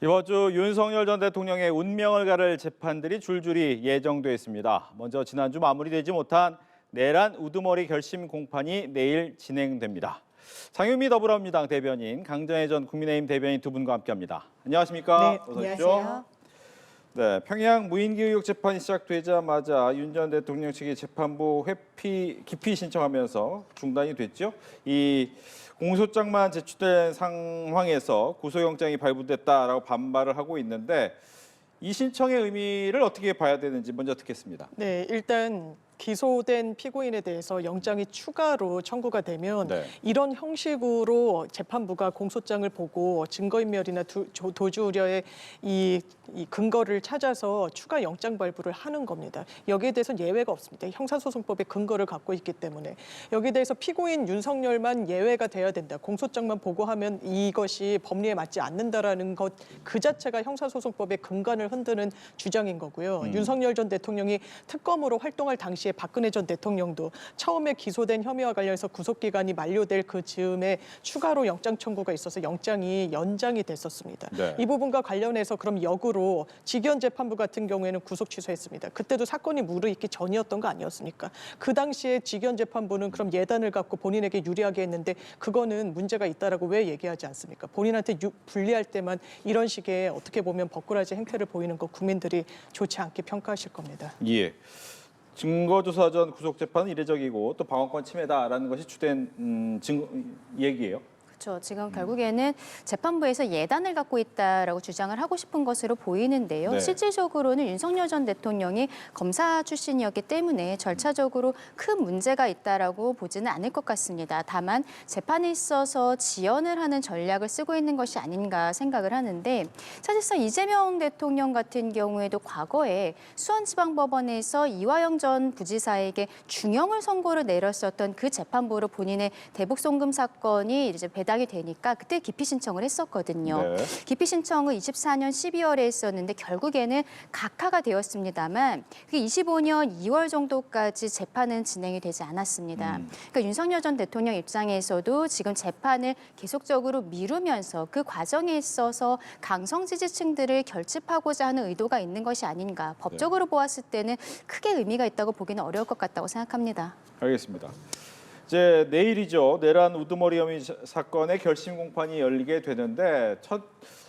이번 주 윤석열 전 대통령의 운명을 가를 재판들이 줄줄이 예정돼 있습니다. 먼저 지난주 마무리되지 못한 내란 우두머리 결심 공판이 내일 진행됩니다. 장윤미 더불어민주당 대변인, 강정혜 전 국민의힘 대변인 두 분과 함께합니다. 안녕하십니까? 네, 어서 오십시오. 네, 평양 무인기 의혹 재판이 시작되자마자 윤 전 대통령 측이 재판부 회피 기피 신청하면서 중단이 됐죠. 이 공소장만 제출된 상황에서 구속영장이 발부됐다라고 반발을 하고 있는데 이 신청의 의미를 어떻게 봐야 되는지 먼저 듣겠습니다. 네, 일단 기소된 피고인에 대해서 영장이 추가로 청구가 되면 네. 이런 형식으로 재판부가 공소장을 보고 증거인멸이나 도주 우려의 이 근거를 찾아서 추가 영장 발부를 하는 겁니다. 여기에 대해서는 예외가 없습니다. 형사소송법의 근거를 갖고 있기 때문에 여기에 대해서 피고인 윤석열만 예외가 돼야 된다. 공소장만 보고하면 이것이 법리에 맞지 않는다라는 것 그 자체가 형사소송법의 근간을 흔드는 주장인 거고요. 윤석열 전 대통령이 특검으로 활동할 당시에 박근혜 전 대통령도 처음에 기소된 혐의와 관련해서 구속기간이 만료될 그 즈음에 추가로 영장 청구가 있어서 영장이 연장이 됐었습니다. 네. 이 부분과 관련해서 그럼 역으로 직연 재판부 같은 경우에는 구속 취소했습니다. 그때도 사건이 무르익기 전이었던 거 아니었습니까? 그 당시에 직연 재판부는 그럼 예단을 갖고 본인에게 유리하게 했는데 그거는 문제가 있다라고 왜 얘기하지 않습니까? 본인한테 불리할 때만 이런 식의 어떻게 보면 법꾸라지 행태를 보이는 거 국민들이 좋지 않게 평가하실 겁니다. 예. 증거조사 전 구속재판은 이례적이고 또 방어권 침해다라는 것이 주된 얘기예요. 그렇죠. 지금 결국에는 재판부에서 예단을 갖고 있다라고 주장을 하고 싶은 것으로 보이는데요. 네. 실질적으로는 윤석열 전 대통령이 검사 출신이었기 때문에 절차적으로 큰 문제가 있다라고 보지는 않을 것 같습니다. 다만 재판에 있어서 지연을 하는 전략을 쓰고 있는 것이 아닌가 생각을 하는데 사실상 이재명 대통령 같은 경우에도 과거에 수원지방법원에서 이화영 전 부지사에게 중형을 선고를 내렸었던 그 재판부로 본인의 대북 송금 사건이 이제 배당이 되니까 그때 기피 신청을 했었거든요. 네. 기피 신청은 24년 12월에 했었는데 결국에는 각하가 되었습니다만 그게 25년 2월 정도까지 재판은 진행이 되지 않았습니다. 그러니까 윤석열 전 대통령 입장에서도 지금 재판을 계속적으로 미루면서 그 과정에 있어서 강성 지지층들을 결집하고자 하는 의도가 있는 것이 아닌가. 법적으로 보았을 때는 크게 의미가 있다고 보기는 어려울 것 같다고 생각합니다. 알겠습니다. 이제 내일이죠. 내란 우두머리 혐의 사건의 결심 공판이 열리게 되는데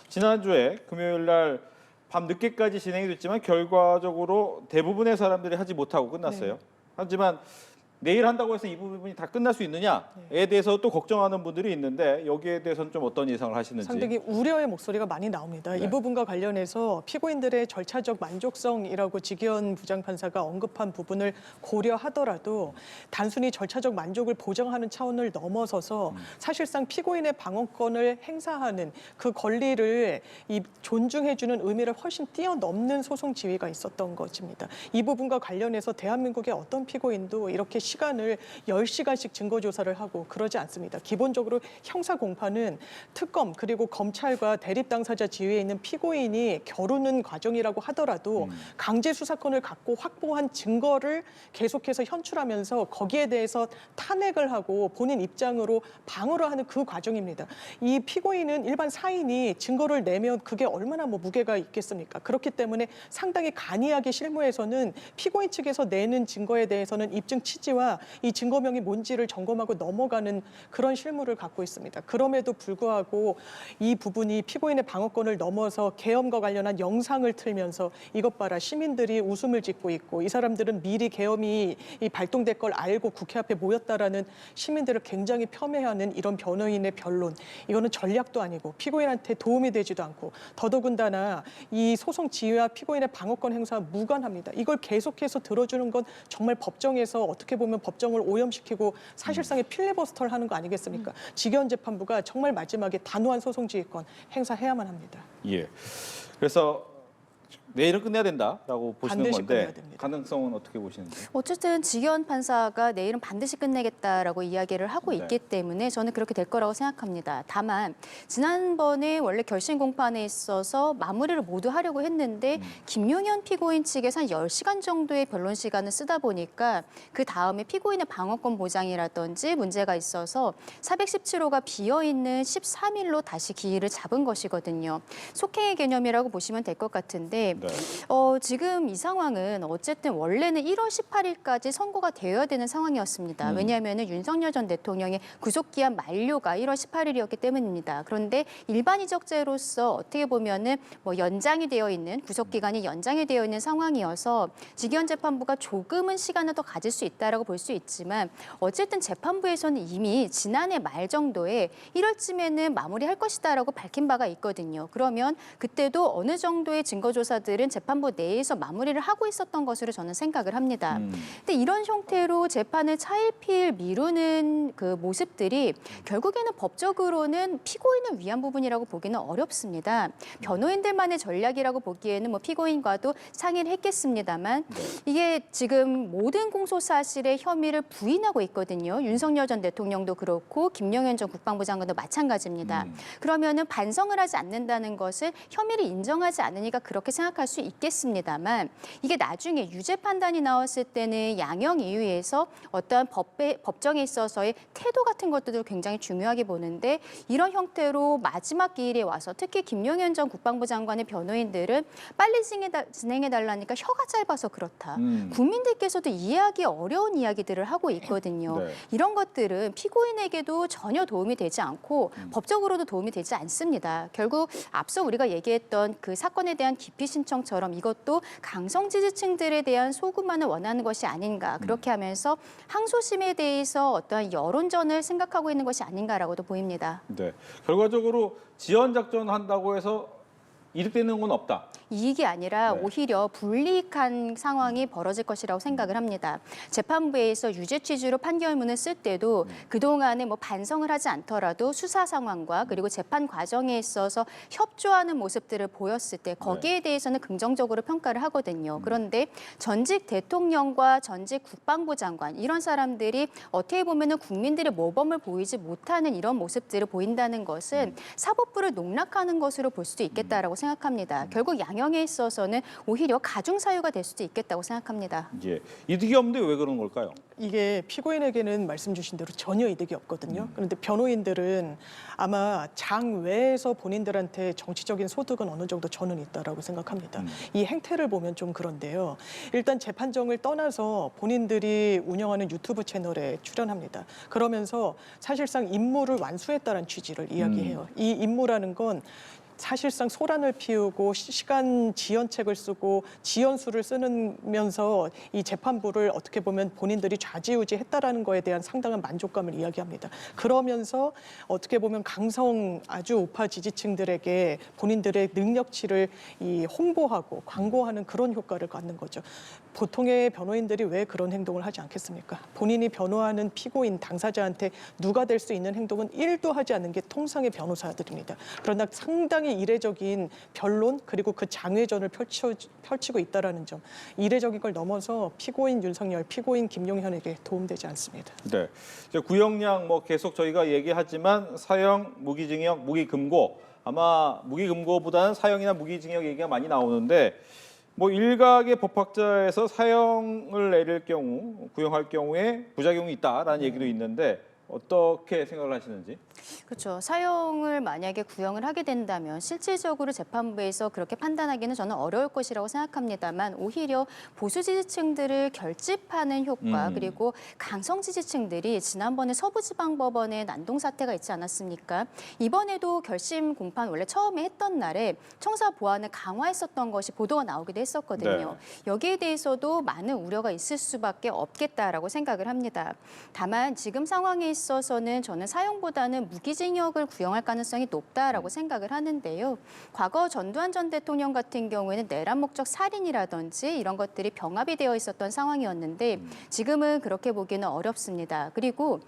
지난주에 금요일 날 밤 늦게까지 진행이 됐지만 결과적으로 대부분의 사람들이 하지 못하고 끝났어요. 네. 하지만 내일 한다고 해서 이 부분이 다 끝날 수 있느냐에 대해서 또 걱정하는 분들이 있는데 여기에 대해서는 좀 어떤 예상을 하시는지. 상당히 우려의 목소리가 많이 나옵니다. 네. 이 부분과 관련해서 피고인들의 절차적 만족성이라고 지기현 부장판사가 언급한 부분을 고려하더라도 단순히 절차적 만족을 보장하는 차원을 넘어서서 사실상 피고인의 방어권을 행사하는 그 권리를 존중해주는 의미를 훨씬 뛰어넘는 소송 지위가 있었던 것입니다. 이 부분과 관련해서 대한민국의 어떤 피고인도 이렇게 시간을 10시간씩 증거조사를 하고 그러지 않습니다. 기본적으로 형사공판은 특검 그리고 검찰과 대립당사자 지위에 있는 피고인이 겨루는 과정이라고 하더라도 강제수사권을 갖고 확보한 증거를 계속해서 현출하면서 거기에 대해서 탄핵을 하고 본인 입장으로 방어를 하는 그 과정입니다. 이 피고인은 일반 사인이 증거를 내면 그게 얼마나 무게가 있겠습니까? 그렇기 때문에 상당히 간이하게 실무에서는 피고인 측에서 내는 증거에 대해서는 입증 취지와 이 증거명이 뭔지를 점검하고 넘어가는 그런 실무를 갖고 있습니다. 그럼에도 불구하고 이 부분이 피고인의 방어권을 넘어서 계엄과 관련한 영상을 틀면서 이것 봐라 시민들이 웃음을 짓고 있고 이 사람들은 미리 계엄이 발동될 걸 알고 국회 앞에 모였다라는 시민들을 굉장히 폄훼하는 이런 변호인의 변론. 이거는 전략도 아니고 피고인한테 도움이 되지도 않고 더더군다나 이 소송 지휘와 피고인의 방어권 행사와 무관합니다. 이걸 계속해서 들어주는 건 정말 법정에서 어떻게 보면 법정을 오염시키고 사실상의 필리버스터를 하는 거 아니겠습니까? 직연 재판부가 정말 마지막에 단호한 소송 지휘권 행사해야만 합니다. 예. 그래서 내일은 끝내야 된다라고 보시는 반드시 건데 끝내야 됩니다. 가능성은 어떻게 보시는지? 어쨌든 지기현 판사가 내일은 반드시 끝내겠다라고 이야기를 하고 네. 있기 때문에 저는 그렇게 될 거라고 생각합니다. 다만 지난번에 원래 결심 공판에 있어서 마무리를 모두 하려고 했는데 김용현 피고인 측에서 한 10시간 정도의 변론 시간을 쓰다 보니까 그 다음에 피고인의 방어권 보장이라든지 문제가 있어서 417호가 비어있는 13일로 다시 기일을 잡은 것이거든요. 속행의 개념이라고 보시면 될 것 같은데 네. 지금 이 상황은 어쨌든 원래는 1월 18일까지 선고가 되어야 되는 상황이었습니다. 왜냐하면 윤석열 전 대통령의 구속기한 만료가 1월 18일이었기 때문입니다. 그런데 일반이적죄로서 어떻게 보면은 뭐 연장이 되어 있는 구속기간이 연장이 되어 있는 상황이어서 지기현 재판부가 조금은 시간을 더 가질 수 있다라고 볼 수 있지만 어쨌든 재판부에서는 이미 지난해 말 정도에 1월쯤에는 마무리할 것이다라고 밝힌 바가 있거든요. 그러면 그때도 어느 정도의 증거 조사들은 재판부 내에서 마무리를 하고 있었던 것으로 저는 생각을 합니다. 근데 이런 형태로 재판을 차일피일 미루는 그 모습들이 결국에는 법적으로는 피고인을 위한 부분이라고 보기는 어렵습니다. 변호인들만의 전략이라고 보기에는 뭐 피고인과도 상의를 했겠습니다만 이게 지금 모든 공소 사실의 혐의를 부인하고 있거든요. 윤석열 전 대통령도 그렇고 김영현 전 국방부 장관도 마찬가지입니다. 그러면은 반성을 하지 않는다는 것을 혐의를 인정하지 않으니까 그렇게 생각할 수 있겠습니다만 이게 나중에 유죄 판단이 나왔을 때는 양형 이유에서 어떠한 법정에 있어서의 태도 같은 것들도 굉장히 중요하게 보는데 이런 형태로 마지막 기일에 와서 특히 김용현 전 국방부 장관의 변호인들은 빨리 진행해달라니까 혀가 짧아서 그렇다. 국민들께서도 이해하기 어려운 이야기들을 하고 있거든요. 네. 이런 것들은 피고인에게도 전혀 도움이 되지 않고 법적으로도 도움이 되지 않습니다. 결국 앞서 우리가 얘기했던 그 사건에 대한 기피 신청처럼 이것도 강성 지지층들에 대한 소구만을 원하는 것이 아닌가. 그렇게 하면서 항소심에 대해서 어떠한 여론전을 생각하고 있는 것이 아닌가라고도 보입니다. 네. 결과적으로 지연 작전 한다고 해서 이득되는 건 없다. 이익이 아니라 네. 오히려 불이익한 상황이 벌어질 것이라고 생각을 합니다. 재판부에서 유죄 취지로 판결문을 쓸 때도 그동안에 뭐 반성을 하지 않더라도 수사 상황과 그리고 재판 과정에 있어서 협조하는 모습들을 보였을 때 거기에 대해서는 긍정적으로 평가를 하거든요. 그런데 전직 대통령과 전직 국방부 장관 이런 사람들이 어떻게 보면은 국민들의 모범을 보이지 못하는 이런 모습들을 보인다는 것은 사법부를 농락하는 것으로 볼 수도 있겠다라고 생각합니다. 결국 양형에 있어서는 오히려 가중 사유가 될 수도 있겠다고 생각합니다. 예. 이득이 없는데 왜 그런 걸까요? 이게 피고인에게는 말씀 주신 대로 전혀 이득이 없거든요. 그런데 변호인들은 아마 장 외에서 본인들한테 정치적인 소득은 어느 정도 저는 있다라고 생각합니다. 이 행태를 보면 좀 그런데요. 일단 재판정을 떠나서 본인들이 운영하는 유튜브 채널에 출연합니다. 그러면서 사실상 임무를 완수했다는 취지를 이야기해요. 이 임무라는 건 사실상 소란을 피우고 시간 지연책을 쓰고 지연수를 쓰면서 이 재판부를 어떻게 보면 본인들이 좌지우지했다라는 거에 대한 상당한 만족감을 이야기합니다. 그러면서 어떻게 보면 강성 아주 우파 지지층들에게 본인들의 능력치를 홍보하고 광고하는 그런 효과를 갖는 거죠. 보통의 변호인들이 왜 그런 행동을 하지 않겠습니까? 본인이 변호하는 피고인 당사자한테 누가 될 수 있는 행동은 1도 하지 않는 게 통상의 변호사들입니다. 그러나 상당히 이례적인 변론 그리고 그 장외전을 펼치고 있다는 점, 이례적인 걸 넘어서 피고인 윤석열, 피고인 김용현에게 도움되지 않습니다. 네. 이제 구형량 뭐 계속 저희가 얘기하지만 사형, 무기징역, 무기금고 아마 무기금고보다는 사형이나 무기징역 얘기가 많이 나오는데 뭐 일각의 법학자에서 사형을 내릴 경우, 구형할 경우에 부작용이 있다라는 얘기도 있는데 어떻게 생각을 하시는지? 그렇죠. 사형을 만약에 구형을 하게 된다면 실질적으로 재판부에서 그렇게 판단하기는 저는 어려울 것이라고 생각합니다만 오히려 보수 지지층들을 결집하는 효과 그리고 강성 지지층들이 지난번에 서부지방법원에 난동 사태가 있지 않았습니까? 이번에도 결심 공판 원래 처음에 했던 날에 청사 보안을 강화했었던 것이 보도가 나오기도 했었거든요. 여기에 대해서도 많은 우려가 있을 수밖에 없겠다라고 생각을 합니다. 다만 지금 상황에 있어서는 저는 사형보다는 무기징역을 구형할 가능성이 높다라고 생각을 하는데요. 과거 전두환 전 대통령 같은 경우에는 내란 목적 살인이라든지 이런 것들이 병합이 되어 있었던 상황이었는데 지금은 그렇게 보기는 어렵습니다. 그리고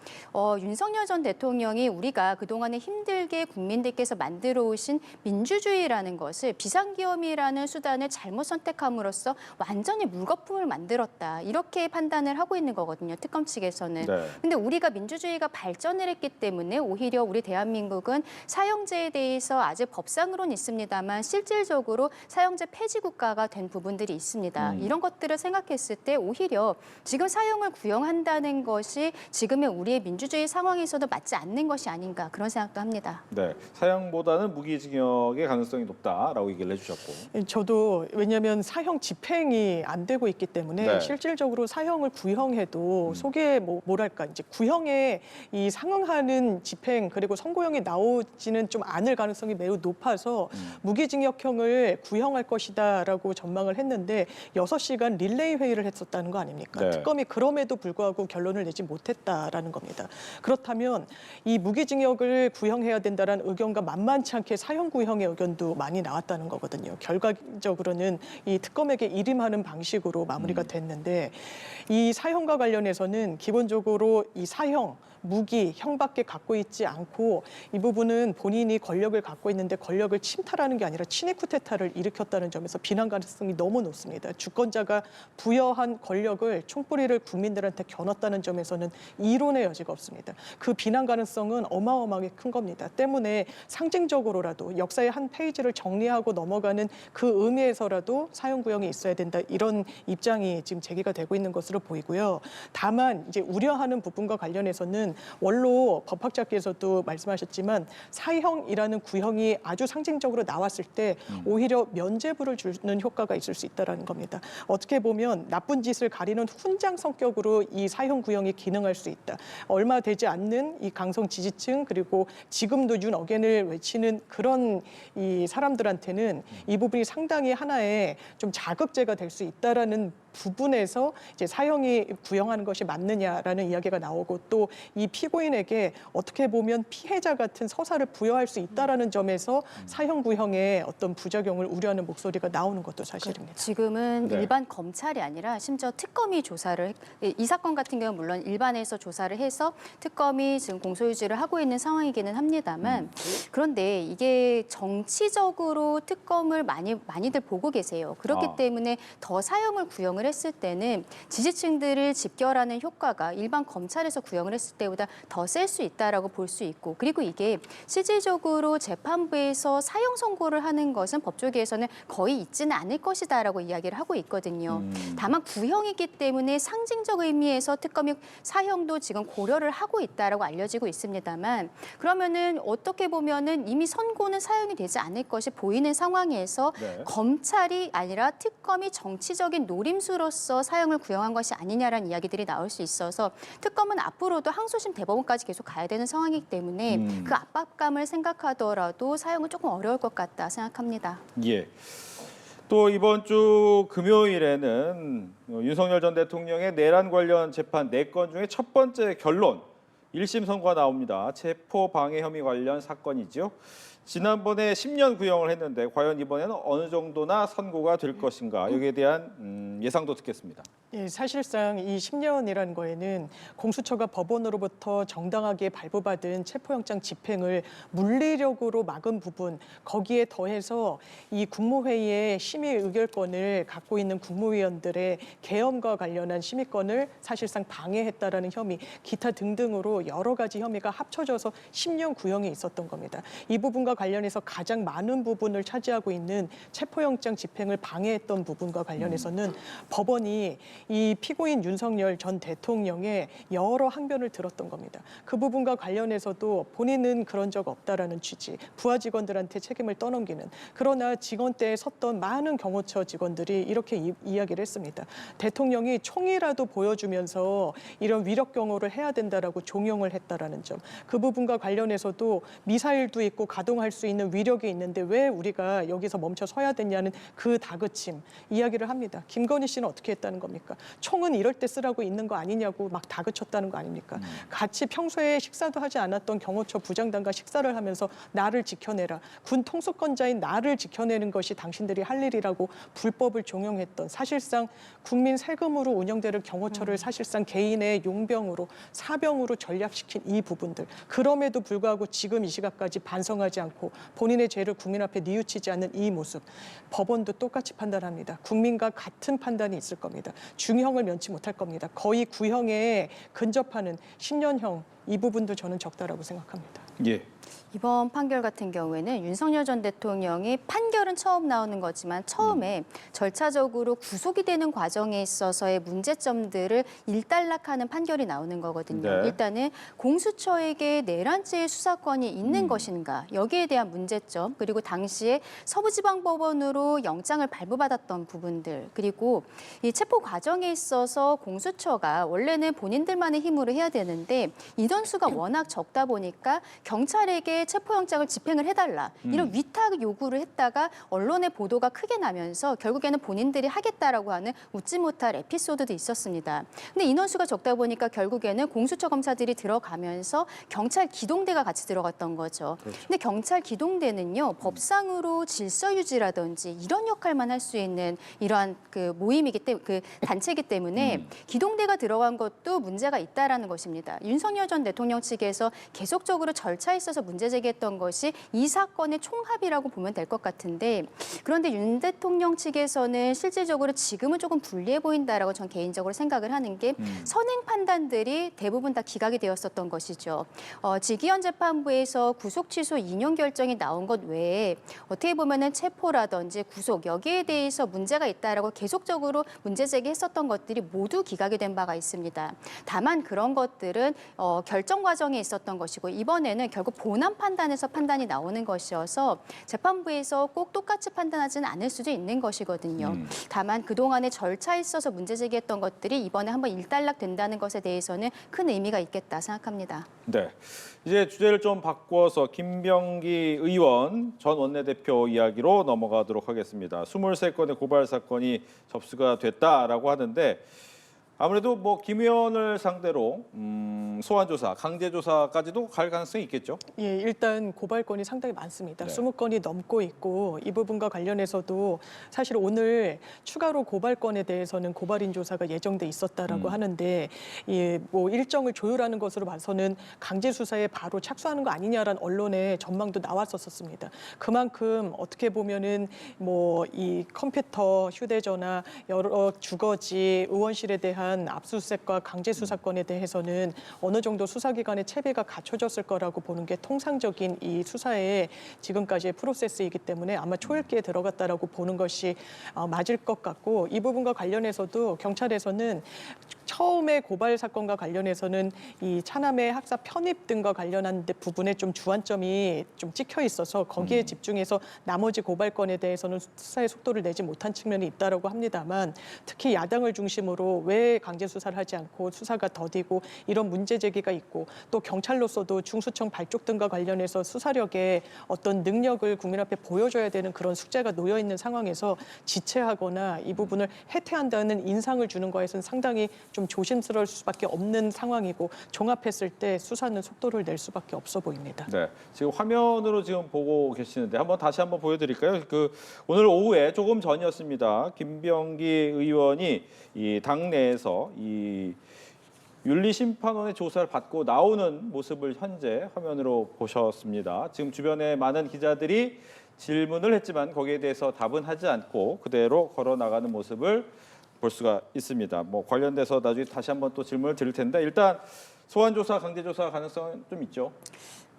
윤석열 전 대통령이 우리가 그동안에 힘들게 국민들께서 만들어 오신 민주주의라는 것을 비상계엄이라는 수단을 잘못 선택함으로써 완전히 물거품을 만들었다. 이렇게 판단을 하고 있는 거거든요. 특검 측에서는. 네. 근데 우리가 민주주의가 발전을 했기 때문에 오히려 우리 대한민국은 사형제에 대해서 아직 법상으로는 있습니다만 실질적으로 사형제 폐지 국가가 된 부분들이 있습니다. 이런 것들을 생각했을 때 오히려 지금 사형을 구형한다는 것이 지금의 우리의 민주주의 상황에서도 맞지 않는 것이 아닌가 그런 생각도 합니다. 네, 사형보다는 무기징역의 가능성이 높다라고 얘기를 해주셨고. 저도 왜냐하면 사형 집행이 안 되고 있기 때문에 네. 실질적으로 사형을 구형해도 속에 뭐랄까 이제 구형에 이 상응하는 집행 그리고 선고형이 나오지는 좀 않을 가능성이 매우 높아서 무기징역형을 구형할 것이다라고 전망을 했는데 6시간 릴레이 회의를 했었다는 거 아닙니까? 네. 특검이 그럼에도 불구하고 결론을 내지 못했다라는 겁니다. 그렇다면 이 무기징역을 구형해야 된다라는 의견과 만만치 않게 사형 구형의 의견도 많이 나왔다는 거거든요. 결과적으로는 이 특검에게 일임하는 방식으로 마무리가 됐는데 이 사형과 관련해서는 기본적으로 이 사형 무기, 형밖에 갖고 있지 않고 이 부분은 본인이 권력을 갖고 있는데 권력을 침탈하는 게 아니라 친위 쿠데타를 일으켰다는 점에서 비난 가능성이 너무 높습니다. 주권자가 부여한 권력을 총뿌리를 국민들한테 겨눴다는 점에서는 이론의 여지가 없습니다. 그 비난 가능성은 어마어마하게 큰 겁니다. 때문에 상징적으로라도 역사의 한 페이지를 정리하고 넘어가는 그 의미에서라도 사형 구형이 있어야 된다. 이런 입장이 지금 제기가 되고 있는 것으로 보이고요. 다만 이제 우려하는 부분과 관련해서는 원로 법학자께서도 말씀하셨지만 사형이라는 구형이 아주 상징적으로 나왔을 때 오히려 면죄부를 주는 효과가 있을 수 있다는 겁니다. 어떻게 보면 나쁜 짓을 가리는 훈장 성격으로 이 사형 구형이 기능할 수 있다. 얼마 되지 않는 이 강성 지지층 그리고 지금도 윤 어겐을 외치는 그런 이 사람들한테는 이 부분이 상당히 하나의 좀 자극제가 될 수 있다라는 부분에서 이제 사형이 구형하는 것이 맞느냐라는 이야기가 나오고 또 이 피고인에게 어떻게 보면 피해자 같은 서사를 부여할 수 있다라는 점에서 사형 구형의 어떤 부작용을 우려하는 목소리가 나오는 것도 사실입니다. 지금은 네. 일반 검찰이 아니라 심지어 특검이 이 사건 같은 경우는 물론 일반에서 조사를 해서 특검이 지금 공소유지를 하고 있는 상황이기는 합니다만 그런데 이게 정치적으로 특검을 많이들 보고 계세요. 그렇기 때문에 더 사형을 구형을 했을 때는 지지층들을 집결하는 효과가 일반 검찰에서 구형을 했을 때보다 더 셀 수 있다라고 볼 수 있고 그리고 이게 실질적으로 재판부에서 사형 선고를 하는 것은 법조계에서는 거의 있지는 않을 것이다라고 이야기를 하고 있거든요. 다만 구형이기 때문에 상징적 의미에서 특검이 사형도 지금 고려를 하고 있다라고 알려지고 있습니다만 그러면은 어떻게 보면은 이미 선고는 사형이 되지 않을 것이 보이는 상황에서 네. 검찰이 아니라 특검이 정치적인 노림수로서 사형을 구형한 것이 아니냐라는 이야기들이 나올 수 있어서 특검은 앞으로도 항소심 대법원까지 계속 가야 되는 상황이기 때문에 그 압박감을 생각하더라도 사형은 조금 어려울 것 같다 생각합니다. 예. 또 이번 주 금요일에는 윤석열 전 대통령의 내란 관련 재판 4건 중에 첫 번째 결론 1심 선고가 나옵니다. 체포 방해 혐의 관련 사건이죠. 지난번에 10년 구형을 했는데 과연 이번에는 어느 정도나 선고가 될 것인가 여기에 대한 예상도 듣겠습니다. 예, 사실상 이 10년이라는 거에는 공수처가 법원으로부터 정당하게 발부받은 체포영장 집행을 물리력으로 막은 부분 거기에 더해서 이 국무회의의 심의 의결권을 갖고 있는 국무위원들의 계엄과 관련한 심의권을 사실상 방해했다라는 혐의 기타 등등으로 여러 가지 혐의가 합쳐져서 10년 구형이 있었던 겁니다. 이 부분과 관련해서 가장 많은 부분을 차지하고 있는 체포영장 집행을 방해했던 부분과 관련해서는 법원이 이 피고인 윤석열 전 대통령의 여러 항변을 들었던 겁니다. 그 부분과 관련해서도 본인은 그런 적 없다라는 취지, 부하 직원들한테 책임을 떠넘기는 그러나 직원대에 섰던 많은 경호처 직원들이 이렇게 이야기를 했습니다. 대통령이 총이라도 보여주면서 이런 위력 경호를 해야 된다라고 종용을 했다라는 점, 그 부분과 관련해서도 미사일도 있고 가동할 대응할 수 있는 위력이 있는데 왜 우리가 여기서 멈춰 서야 되냐는 그 다그침 이야기를 합니다. 김건희 씨는 어떻게 했다는 겁니까? 총은 이럴 때 쓰라고 있는 거 아니냐고 막 다그쳤다는 거 아닙니까? 같이 평소에 식사도 하지 않았던 경호처 부장단과 식사를 하면서 나를 지켜내라. 군 통수권자인 나를 지켜내는 것이 당신들이 할 일이라고 불법을 종용했던 사실상 국민 세금으로 운영되는 경호처를 사실상 개인의 용병으로 사병으로 전략시킨 이 부분들. 그럼에도 불구하고 지금 이 시각까지 반성하지 않고 본인의 죄를 국민 앞에 뉘우치지 않는 이 모습. 법원도 똑같이 판단합니다. 국민과 같은 판단이 있을 겁니다. 중형을 면치 못할 겁니다. 거의 구형에 근접하는 10년형 이 부분도 저는 적다라고 생각합니다. 예. 이번 판결 같은 경우에는 윤석열 전 대통령이 판결은 처음 나오는 거지만 처음에 절차적으로 구속이 되는 과정에 있어서의 문제점들을 일단락하는 판결이 나오는 거거든요. 네. 일단은 공수처에게 내란죄의 수사권이 있는 것인가 여기에 대한 문제점 그리고 당시에 서부지방법원으로 영장을 발부받았던 부분들 그리고 이 체포 과정에 있어서 공수처가 원래는 본인들만의 힘으로 해야 되는데 인원수가 워낙 적다 보니까 경찰에게 체포영장을 집행을 해달라 이런 위탁 요구를 했다가 언론의 보도가 크게 나면서 결국에는 본인들이 하겠다라고 하는 웃지 못할 에피소드도 있었습니다. 근데 인원수가 적다 보니까 결국에는 공수처 검사들이 들어가면서 경찰 기동대가 같이 들어갔던 거죠. 그렇죠. 근데 경찰 기동대는요 법상으로 질서 유지라든지 이런 역할만 할 수 있는 이러한 그 모임이기 때문에 그 단체이기 때문에 기동대가 들어간 것도 문제가 있다라는 것입니다. 윤석열 전 대통령 측에서 계속적으로 절차에 있어서 문제 제기했던 것이 이 사건의 총합이라고 보면 될 것 같은데 그런데 윤 대통령 측에서는 실질적으로 지금은 조금 불리해 보인다라고 전 개인적으로 생각을 하는 게 선행 판단들이 대부분 다 기각이 되었었던 것이죠. 지기현 재판부에서 구속 취소 인용 결정이 나온 것 외에 어떻게 보면은 체포라든지 구속 여기에 대해서 문제가 있다라고 계속적으로 문제 제기했었던 것들이 모두 기각이 된 바가 있습니다. 다만 그런 것들은 결정 과정에 있었던 것이고 이번에는 결국 본안 판단에서 판단이 나오는 것이어서 재판부에서 꼭 똑같이 판단하지는 않을 수도 있는 것이거든요. 다만 그동안의 절차에 있어서 문제 제기했던 것들이 이번에 한번 일단락된다는 것에 대해서는 큰 의미가 있겠다 생각합니다. 네. 이제 주제를 좀 바꿔서 김병기 의원 전 원내대표 이야기로 넘어가도록 하겠습니다. 23건의 고발 사건이 접수가 됐다라고 하는데 아무래도 뭐 김 의원을 상대로 소환 조사, 강제 조사까지도 갈 가능성이 있겠죠. 예, 일단 고발건이 상당히 많습니다. 네. 20건이 넘고 있고 이 부분과 관련해서도 사실 오늘 추가로 고발건에 대해서는 고발인 조사가 예정돼 있었다라고 하는데 뭐 일정을 조율하는 것으로 봐서는 강제 수사에 바로 착수하는 거 아니냐라는 언론의 전망도 나왔었습니다. 그만큼 어떻게 보면은 뭐 이 컴퓨터, 휴대전화, 여러 주거지, 의원실에 대한 압수수색과 강제 수사권에 대해서는 어느 정도 수사기관의 체계가 갖춰졌을 거라고 보는 게 통상적인 이 수사의 지금까지의 프로세스이기 때문에 아마 초읽기에 들어갔다라고 보는 것이 맞을 것 같고 이 부분과 관련해서도 경찰에서는 처음에 고발 사건과 관련해서는 이 차남의 학사 편입 등과 관련한 부분에 좀 주안점이 좀 찍혀 있어서 거기에 집중해서 나머지 고발건에 대해서는 수사의 속도를 내지 못한 측면이 있다라고 합니다만 특히 야당을 중심으로 왜 강제 수사를 하지 않고 수사가 더디고 이런 문제 제기가 있고 또 경찰로서도 중수청 발족 등과 관련해서 수사력에 어떤 능력을 국민 앞에 보여줘야 되는 그런 숙제가 놓여 있는 상황에서 지체하거나 이 부분을 해태한다는 인상을 주는 거에서는 상당히 좀 조심스러울 수밖에 없는 상황이고 종합했을 때 수사는 속도를 낼 수밖에 없어 보입니다. 네, 지금 화면으로 지금 보고 계시는데 다시 한번 보여드릴까요? 오늘 오후에 조금 전이었습니다. 김병기 의원이 이 당내에서 이 윤리심판원의 조사를 받고 나오는 모습을 현재 화면으로 보셨습니다. 지금 주변에 많은 기자들이 질문을 했지만 거기에 대해서 답은 하지 않고 그대로 걸어 나가는 모습을 볼 수가 있습니다. 뭐 관련돼서 나중에 다시 한번 또 질문을 드릴 텐데 일단 소환조사, 강제조사 가능성은 좀 있죠.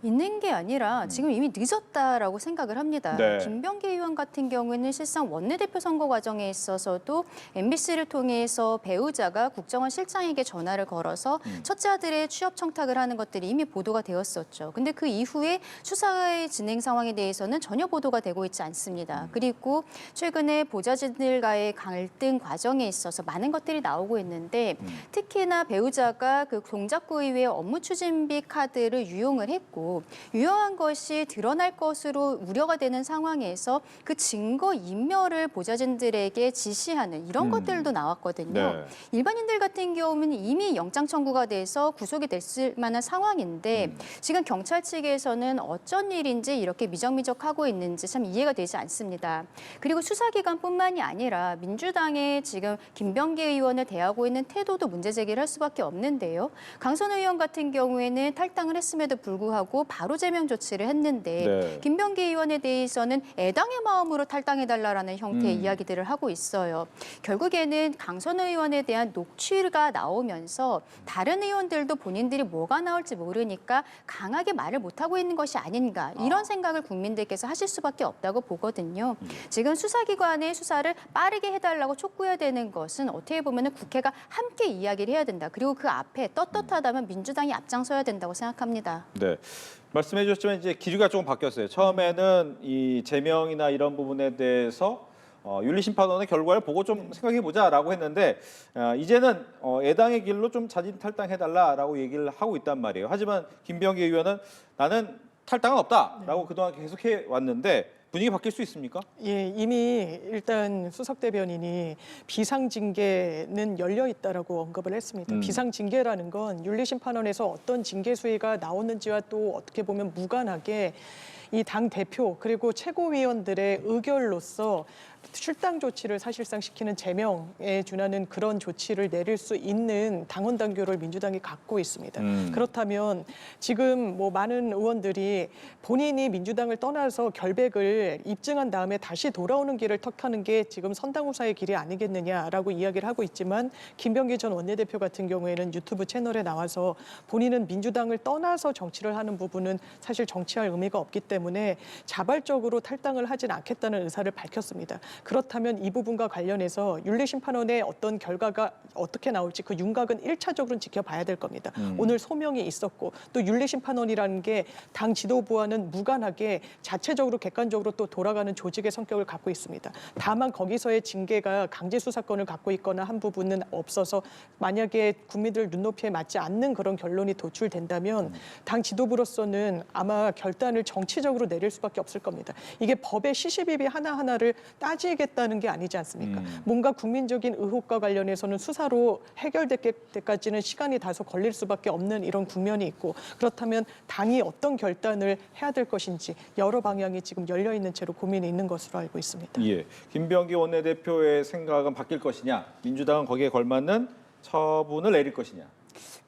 있는 게 아니라 지금 이미 늦었다라고 생각을 합니다. 네. 김병기 의원 같은 경우는 실상 원내대표 선거 과정에 있어서도 MBC를 통해서 배우자가 국정원 실장에게 전화를 걸어서 첫째 아들의 취업 청탁을 하는 것들이 이미 보도가 되었었죠. 근데 그 이후에 수사의 진행 상황에 대해서는 전혀 보도가 되고 있지 않습니다. 그리고 최근에 보좌진들과의 갈등 과정에 있어서 많은 것들이 나오고 있는데 특히나 배우자가 그 동작구 의회 업무 추진비 카드를 유용을 했고 하더라도 유효한 것이 드러날 것으로 우려가 되는 상황에서 그 증거 인멸을 보좌진들에게 지시하는 이런 것들도 나왔거든요. 네. 일반인들 같은 경우는 이미 영장 청구가 돼서 구속이 됐을 만한 상황인데 지금 경찰 측에서는 어쩐 일인지 이렇게 미적미적하고 있는지 참 이해가 되지 않습니다. 그리고 수사기관뿐만이 아니라 민주당의 지금 김병기 의원을 대하고 있는 태도도 문제 제기를 할 수밖에 없는데요. 강선 의원 같은 경우에는 탈당을 했음에도 불구하고 바로 제명 조치를 했는데 네. 김병기 의원에 대해서는 애당의 마음으로 탈당해달라라는 형태의 이야기들을 하고 있어요. 결국에는 강선 의원에 대한 녹취가 나오면서 다른 의원들도 본인들이 뭐가 나올지 모르니까 강하게 말을 못하고 있는 것이 아닌가 이런 생각을 국민들께서 하실 수밖에 없다고 보거든요. 지금 수사기관의 수사를 빠르게 해달라고 촉구해야 되는 것은 어떻게 보면 국회가 함께 이야기를 해야 된다. 그리고 그 앞에 떳떳하다면 민주당이 앞장서야 된다고 생각합니다. 네. 말씀해 주셨지만 이제 기류가 조금 바뀌었어요. 처음에는 이 제명이나 이런 부분에 대해서 윤리심판원의 결과를 보고 좀 생각해 보자라고 했는데 이제는 애당의 길로 좀 자진 탈당해달라라고 얘기를 하고 있단 말이에요. 하지만 김병기 의원은 나는 탈당은 없다라고 그동안 계속해 왔는데 분위기 바뀔 수 있습니까? 예, 이미 일단 수석 대변인이 비상징계는 열려 있다라고 언급을 했습니다. 비상징계라는 건 윤리심판원에서 어떤 징계 수위가 나오는지와 또 어떻게 보면 무관하게 이 당 대표 그리고 최고위원들의 의결로서 출당 조치를 사실상 시키는 제명에 준하는 그런 조치를 내릴 수 있는 당원 당규를 민주당이 갖고 있습니다. 그렇다면 지금 뭐 많은 의원들이 본인이 민주당을 떠나서 결백을 입증한 다음에 다시 돌아오는 길을 턱하는 게 지금 선당후사의 길이 아니겠느냐라고 이야기를 하고 있지만 김병기 전 원내대표 같은 경우에는 유튜브 채널에 나와서 본인은 민주당을 떠나서 정치를 하는 부분은 사실 정치할 의미가 없기 때문에 자발적으로 탈당을 하진 않겠다는 의사를 밝혔습니다. 그렇다면 이 부분과 관련해서 윤리심판원의 어떤 결과가 어떻게 나올지 그 윤곽은 1차적으로는 지켜봐야 될 겁니다. 오늘 소명이 있었고 또 윤리심판원이라는 게 당 지도부와는 무관하게 자체적으로 객관적으로 또 돌아가는 조직의 성격을 갖고 있습니다. 다만 거기서의 징계가 강제 수사권을 갖고 있거나 한 부분은 없어서 만약에 국민들 눈높이에 맞지 않는 그런 결론이 도출된다면 당 지도부로서는 아마 결단을 정치적으로 내릴 수밖에 없을 겁니다. 이게 법의 시시비비 하나하나를 따지겠다는 게 아니지 않습니까? 뭔가 국민적인 의혹과 관련해서는 수사로 해결될 때까지는 시간이 다소 걸릴 수밖에 없는 이런 국면이 있고 그렇다면 당이 어떤 결단을 해야 될 것인지 여러 방향이 지금 열려 있는 채로 고민이 있는 것으로 알고 있습니다. 예. 김병기 원내대표의 생각은 바뀔 것이냐, 민주당은 거기에 걸맞는 처분을 내릴 것이냐.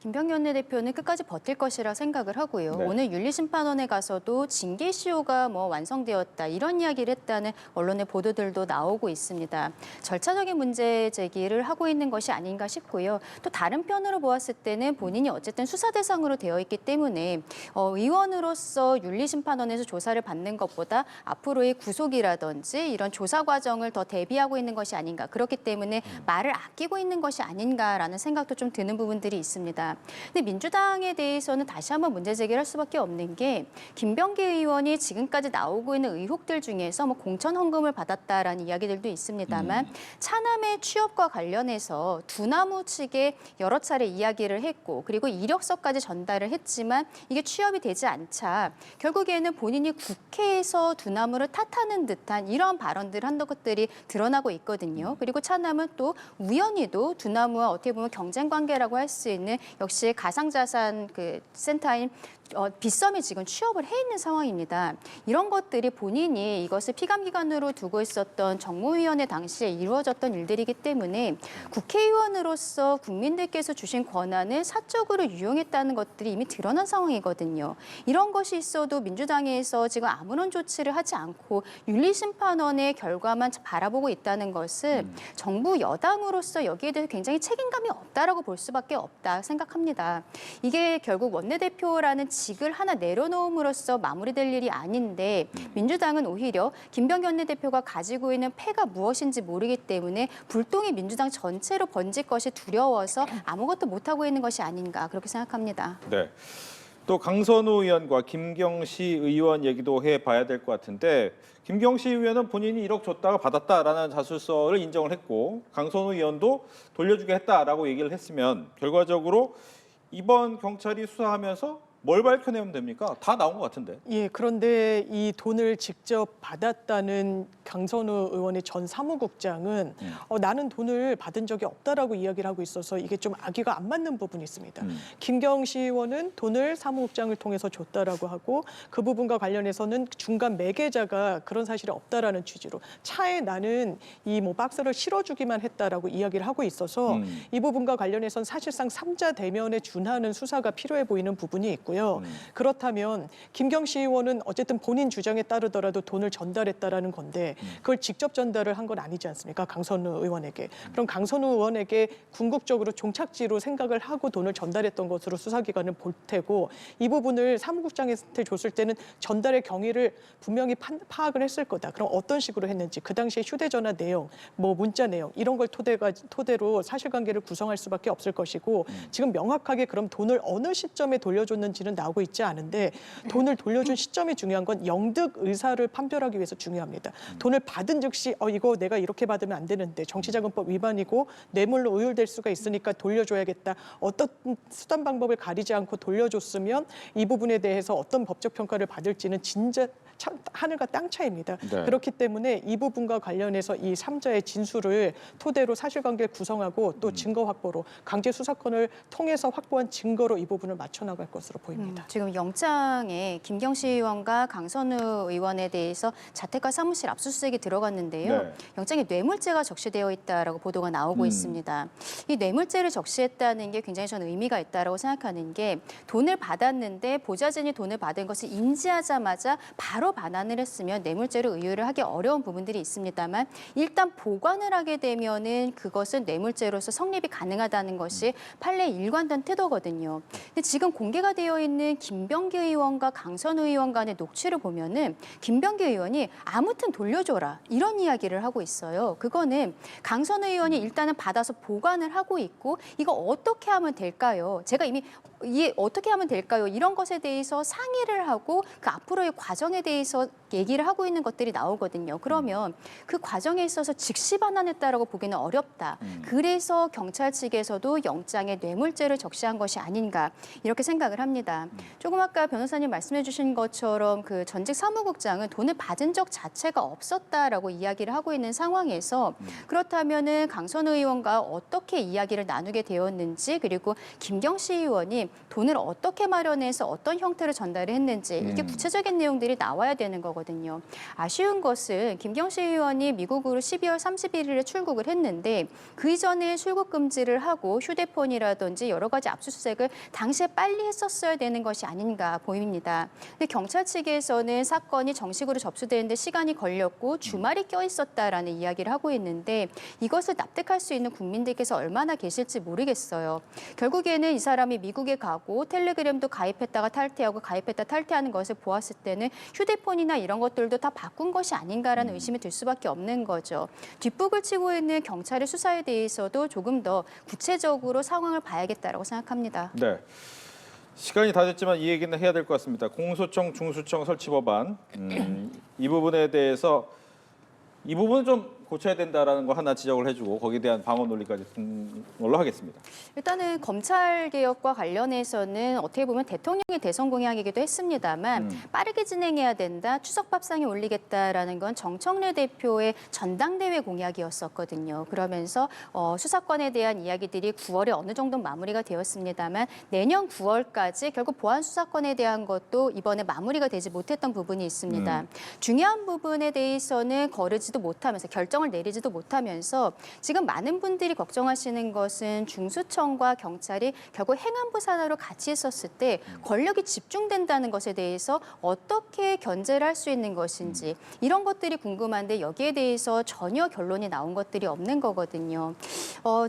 김병기 원내대표는 끝까지 버틸 것이라 생각을 하고요. 네. 오늘 윤리심판원에 가서도 징계 시효가 완성되었다 이런 이야기를 했다는 언론의 보도들도 나오고 있습니다. 절차적인 문제 제기를 하고 있는 것이 아닌가 싶고요. 또 다른 편으로 보았을 때는 본인이 어쨌든 수사 대상으로 되어 있기 때문에 의원으로서 윤리심판원에서 조사를 받는 것보다 앞으로의 구속이라든지 이런 조사 과정을 더 대비하고 있는 것이 아닌가. 그렇기 때문에 말을 아끼고 있는 것이 아닌가라는 생각도 좀 드는 부분들이 있습니다. 근데 민주당에 대해서는 다시 한번 문제 제기를 할 수밖에 없는 게 김병기 의원이 지금까지 나오고 있는 의혹들 중에서 공천 헌금을 받았다라는 이야기들도 있습니다만 차남의 취업과 관련해서 두나무 측에 여러 차례 이야기를 했고 그리고 이력서까지 전달을 했지만 이게 취업이 되지 않자 결국에는 본인이 국회에서 두나무를 탓하는 듯한 이러한 발언들을 한 것들이 드러나고 있거든요. 그리고 차남은 또 우연히도 두나무와 어떻게 보면 경쟁 관계라고 할 수 있는 역시 가상자산 센터인 빗썸이 지금 취업을 해 있는 상황입니다. 이런 것들이 본인이 이것을 피감기관으로 두고 있었던 정무위원회 당시에 이루어졌던 일들이기 때문에 국회의원으로서 국민들께서 주신 권한을 사적으로 유용했다는 것들이 이미 드러난 상황이거든요. 이런 것이 있어도 민주당에서 지금 아무런 조치를 하지 않고 윤리심판원의 결과만 바라보고 있다는 것은 정부 여당으로서 여기에 대해서 굉장히 책임감이 없다라고 볼 수밖에 없다 생각합니다. 이게 결국 원내대표라는 직을 하나 내려놓음으로써 마무리될 일이 아닌데 민주당은 오히려 김병기 원내대표가 가지고 있는 패가 무엇인지 모르기 때문에 불똥이 민주당 전체로 번질 것이 두려워서 아무것도 못하고 있는 것이 아닌가 그렇게 생각합니다. 네. 또 강선우 의원과 김경시 의원 얘기도 해봐야 될 것 같은데 김경시 의원은 본인이 1억 줬다가 받았다라는 자술서를 인정을 했고 강선우 의원도 돌려주게 했다라고 얘기를 했으면 결과적으로 이번 경찰이 수사하면서 뭘 밝혀내면 됩니까? 다 나온 것 같은데. 예, 그런데 이 돈을 직접 받았다는 강선우 의원의 전 사무국장은 나는 돈을 받은 적이 없다라고 이야기를 하고 있어서 이게 좀 악의가 안 맞는 부분이 있습니다. 김경시 의원은 돈을 사무국장을 통해서 줬다라고 하고 그 부분과 관련해서는 중간 매개자가 그런 사실이 없다라는 취지로 차에 나는 이 뭐 박스를 실어주기만 했다라고 이야기를 하고 있어서 이 부분과 관련해서는 사실상 삼자 대면에 준하는 수사가 필요해 보이는 부분이 있고요. 그렇다면 김경시 의원은 어쨌든 본인 주장에 따르더라도 돈을 전달했다라는 건데 그걸 직접 전달을 한 건 아니지 않습니까? 강선우 의원에게. 그럼 강선우 의원에게 궁극적으로 종착지로 생각을 하고 돈을 전달했던 것으로 수사기관은 볼 테고 이 부분을 사무국장한테 줬을 때는 전달의 경위를 분명히 파악을 했을 거다. 그럼 어떤 식으로 했는지 그 당시에 휴대전화 내용, 뭐 문자 내용 이런 걸 토대로 사실관계를 구성할 수밖에 없을 것이고 지금 명확하게 그럼 돈을 어느 시점에 돌려줬는지는 나오고 있지 않은데 돈을 돌려준 시점이 중요한 건 영득 의사를 판별하기 위해서 중요합니다. 돈을 받은 즉시 이거 내가 이렇게 받으면 안 되는데 정치자금법 위반이고 뇌물로 의율될 수가 있으니까 돌려줘야겠다. 어떤 수단 방법을 가리지 않고 돌려줬으면 이 부분에 대해서 어떤 법적 평가를 받을지는 진짜 하늘과 땅 차이입니다. 네. 그렇기 때문에 이 부분과 관련해서 이 3자의 진술을 토대로 사실관계를 구성하고 또 증거 확보로 강제 수사권을 통해서 확보한 증거로 이 부분을 맞춰나갈 것으로 보입니다. 지금 영장에 김경시 의원과 강선우 의원에 대해서 자택과 사무실 압수수색이 들어갔는데요. 네. 영장에 뇌물죄가 적시되어 있다라고 보도가 나오고 있습니다. 이 뇌물죄를 적시했다는 게 굉장히 저는 의미가 있다라고 생각하는 게 돈을 받았는데 보좌진이 돈을 받은 것을 인지하자마자 바로 반환을 했으면 뇌물죄로 의율을 하기 어려운 부분들이 있습니다만 일단 보관을 하게 되면은 그것은 뇌물죄로서 성립이 가능하다는 것이 판례에 일관된 태도거든요. 근데 지금 공개가 되어 있는 김병기 의원과 강선우 의원 간의 녹취를 보면은 김병기 의원이 아무튼 돌려줘라 이런 이야기를 하고 있어요. 그거는 강선우 의원이 일단은 받아서 보관을 하고 있고 이거 어떻게 하면 될까요? 제가 이미 이게 어떻게 하면 될까요? 이런 것에 대해서 상의를 하고 그 앞으로의 과정에 대해서 얘기를 하고 있는 것들이 나오거든요. 그러면 그 과정에 있어서 즉시 반환했다라고 보기는 어렵다. 그래서 경찰 측에서도 영장에 뇌물죄를 적시한 것이 아닌가 이렇게 생각을 합니다. 조금 아까 변호사님 말씀해 주신 것처럼 그 전직 사무국장은 돈을 받은 적 자체가 없었다라고 이야기를 하고 있는 상황에서 그렇다면은 강선우 의원과 어떻게 이야기를 나누게 되었는지 그리고 김경시 의원이 돈을 어떻게 마련해서 어떤 형태로 전달을 했는지 이렇게 구체적인 내용들이 나와야 되는 거거든요. 아쉬운 것은 김경시 의원이 미국으로 12월 31일에 출국을 했는데 그 이전에 출국 금지를 하고 휴대폰이라든지 여러 가지 압수수색을 당시에 빨리 했었어야 되는 것이 아닌가 보입니다. 근데 경찰 측에서는 사건이 정식으로 접수되는데 시간이 걸렸고 주말이 껴 있었다라는 이야기를 하고 있는데 이것을 납득할 수 있는 국민들께서 얼마나 계실지 모르겠어요. 결국에는 이 사람이 미국에 가고 텔레그램도 가입했다가 탈퇴하고 가입했다 탈퇴하는 것을 보았을 때는 휴대폰이나 이런 것들도 다 바꾼 것이 아닌가라는 의심이 들 수밖에 없는 거죠. 뒷북을 치고 있는 경찰의 수사에 대해서도 조금 더 구체적으로 상황을 봐야겠다라고 생각합니다. 네. 시간이 다 됐지만 이 얘기는 해야 될 것 같습니다. 공소청, 중수청 설치 법안 이 부분에 대해서 이 부분은 좀 고쳐야 된다라는 거 하나 지적을 해주고 거기에 대한 방어 논리까지 듣는 걸로 하겠습니다. 일단은 검찰 개혁과 관련해서는 어떻게 보면 대통령의 대선 공약이기도 했습니다만 빠르게 진행해야 된다, 추석 밥상에 올리겠다라는 건 정청래 대표의 전당대회 공약이었었거든요. 그러면서 수사권에 대한 이야기들이 9월에 어느 정도 마무리가 되었습니다만 내년 9월까지 결국 보안 수사권에 대한 것도 이번에 마무리가 되지 못했던 부분이 있습니다. 중요한 부분에 대해서는 거르지도 못하면서 결정을 내리지도 못하면서 지금 많은 분들이 걱정하시는 것은 중수청과 경찰이 결국 행안부 산하로 같이 있었을 때 권력이 집중된다는 것에 대해서 어떻게 견제를 할 수 있는 것인지 이런 것들이 궁금한데 여기에 대해서 전혀 결론이 나온 것들이 없는 거거든요.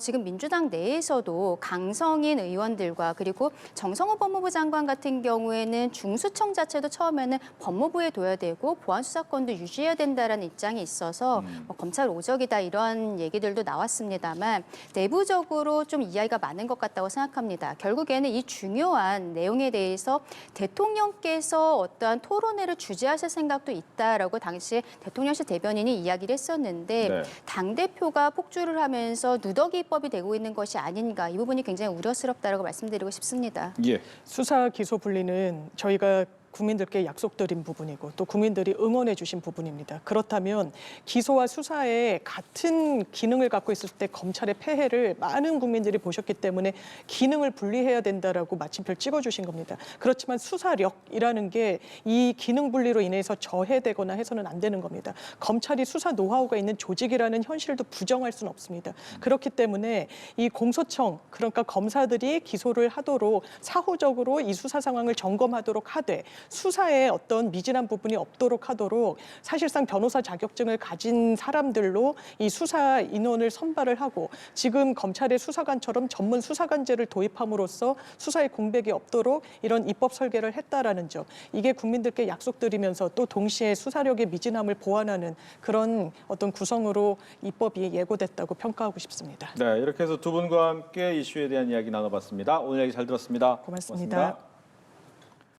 지금 민주당 내에서도 강성인 의원들과 그리고 정성호 법무부 장관 같은 경우에는 중수청 자체도 처음에는 법무부에 둬야 되고 보안수사권도 유지해야 된다라는 입장이 있어서 검찰 검찰 오적이다 이런 얘기들도 나왔습니다만 내부적으로 좀 이야기가 많은 것 같다고 생각합니다. 결국에는 이 중요한 내용에 대해서 대통령께서 어떠한 토론회를 주재하실 생각도 있다라고 당시에 대통령실 대변인이 이야기를 했었는데 네. 당대표가 폭주를 하면서 누더기 입법이 되고 있는 것이 아닌가 이 부분이 굉장히 우려스럽다라고 말씀드리고 싶습니다. 예. 수사 기소 분리는 저희가 국민들께 약속드린 부분이고 또 국민들이 응원해 주신 부분입니다. 그렇다면 기소와 수사에 같은 기능을 갖고 있을 때 검찰의 폐해를 많은 국민들이 보셨기 때문에 기능을 분리해야 된다라고 마침표를 찍어주신 겁니다. 그렇지만 수사력이라는 게 이 기능 분리로 인해서 저해되거나 해서는 안 되는 겁니다. 검찰이 수사 노하우가 있는 조직이라는 현실도 부정할 수는 없습니다. 그렇기 때문에 이 공소청, 그러니까 검사들이 기소를 하도록 사후적으로 이 수사 상황을 점검하도록 하되 수사에 어떤 미진한 부분이 없도록 하도록 사실상 변호사 자격증을 가진 사람들로 이 수사 인원을 선발을 하고 지금 검찰의 수사관처럼 전문 수사관제를 도입함으로써 수사에 공백이 없도록 이런 입법 설계를 했다라는 점, 이게 국민들께 약속드리면서 또 동시에 수사력의 미진함을 보완하는 그런 어떤 구성으로 입법이 예고됐다고 평가하고 싶습니다. 네, 이렇게 해서 두 분과 함께 이슈에 대한 이야기 나눠봤습니다. 오늘 얘기 잘 들었습니다. 고맙습니다.